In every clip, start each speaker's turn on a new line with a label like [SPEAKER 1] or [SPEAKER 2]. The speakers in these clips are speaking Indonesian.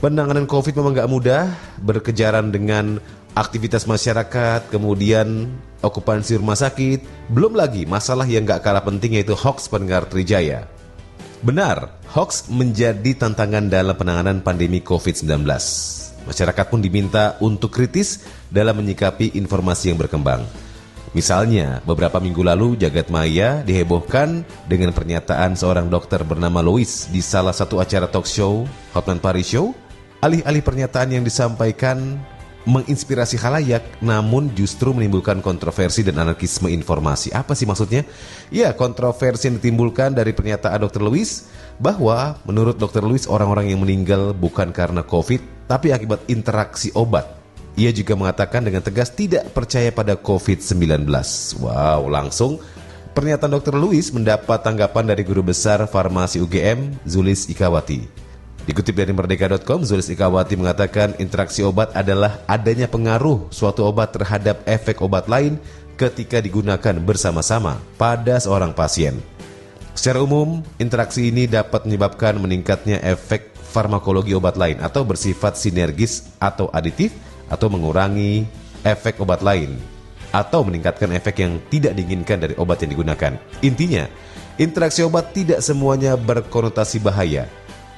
[SPEAKER 1] Penanganan COVID memang gak mudah, berkejaran dengan aktivitas masyarakat, kemudian okupansi rumah sakit, belum lagi masalah yang gak kalah penting yaitu hoax pendengar Trijaya. Benar, hoax menjadi tantangan dalam penanganan pandemi COVID-19. Masyarakat pun diminta untuk kritis dalam menyikapi informasi yang berkembang. Misalnya, beberapa minggu lalu jagat maya dihebohkan dengan pernyataan seorang dokter bernama Louis di salah satu acara talk show Hotman Paris Show. Alih-alih pernyataan yang disampaikan menginspirasi khalayak, namun justru menimbulkan kontroversi dan anarkisme informasi. Apa sih maksudnya? Ya, kontroversi yang ditimbulkan dari pernyataan Dr. Louis bahwa menurut Dr. Louis orang-orang yang meninggal bukan karena COVID, tapi akibat interaksi obat. Ia juga mengatakan dengan tegas tidak percaya pada COVID-19. Wow, langsung pernyataan Dr. Louis mendapat tanggapan dari guru besar farmasi UGM, Zulis Ikawati. Dikutip dari Merdeka.com, Zulis Ikawati mengatakan interaksi obat adalah adanya pengaruh suatu obat terhadap efek obat lain ketika digunakan bersama-sama pada seorang pasien. Secara umum, interaksi ini dapat menyebabkan meningkatnya efek farmakologi obat lain atau bersifat sinergis atau aditif atau mengurangi efek obat lain atau meningkatkan efek yang tidak diinginkan dari obat yang digunakan. Intinya, interaksi obat tidak semuanya berkonotasi bahaya.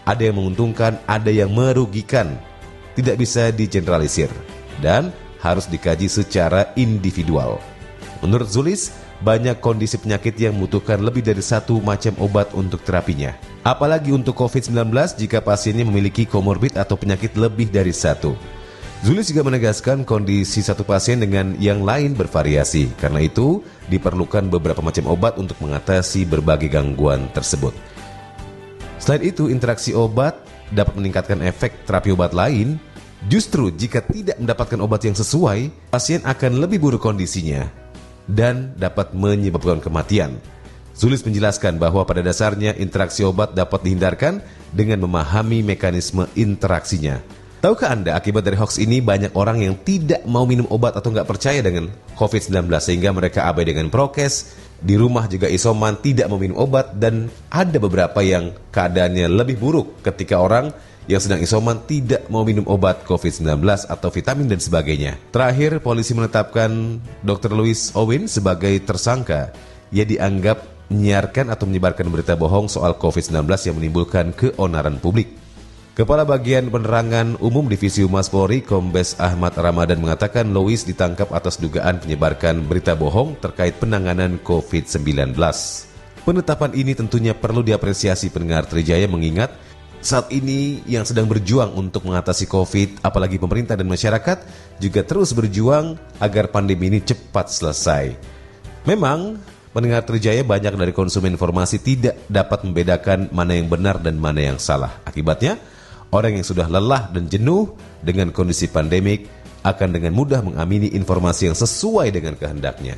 [SPEAKER 1] Ada yang menguntungkan, ada yang merugikan. Tidak bisa digeneralisir dan harus dikaji secara individual. Menurut Zulis, banyak kondisi penyakit yang membutuhkan lebih dari satu macam obat untuk terapinya. Apalagi untuk COVID-19 jika pasiennya memiliki komorbid atau penyakit lebih dari satu. Zulis juga menegaskan kondisi satu pasien dengan yang lain bervariasi. Karena itu, diperlukan beberapa macam obat untuk mengatasi berbagai gangguan tersebut. Selain itu, interaksi obat dapat meningkatkan efek terapi obat lain. Justru jika tidak mendapatkan obat yang sesuai, pasien akan lebih buruk kondisinya dan dapat menyebabkan kematian. Zulis menjelaskan bahwa pada dasarnya interaksi obat dapat dihindarkan dengan memahami mekanisme interaksinya. Tahukah Anda, akibat dari hoax ini banyak orang yang tidak mau minum obat atau nggak percaya dengan COVID-19 sehingga mereka abai dengan prokes. Di rumah juga isoman, tidak mau minum obat, dan ada beberapa yang keadaannya lebih buruk ketika orang yang sedang isoman tidak mau minum obat COVID-19 atau vitamin dan sebagainya. Terakhir, polisi menetapkan Dr. Louis Owen sebagai tersangka. Ia dianggap menyiarkan atau menyebarkan berita bohong soal COVID-19 yang menimbulkan keonaran publik. Kepala Bagian Penerangan Umum Divisi Humas Polri, Kombes Ahmad Ramadan mengatakan Louis ditangkap atas dugaan menyebarkan berita bohong terkait penanganan COVID-19. Penetapan ini tentunya perlu diapresiasi pendengar Trijaya mengingat saat ini yang sedang berjuang untuk mengatasi COVID, apalagi pemerintah dan masyarakat juga terus berjuang agar pandemi ini cepat selesai. Memang pendengar Trijaya banyak dari konsumen informasi tidak dapat membedakan mana yang benar dan mana yang salah. Akibatnya, orang yang sudah lelah dan jenuh dengan kondisi pandemik akan dengan mudah mengamini informasi yang sesuai dengan kehendaknya.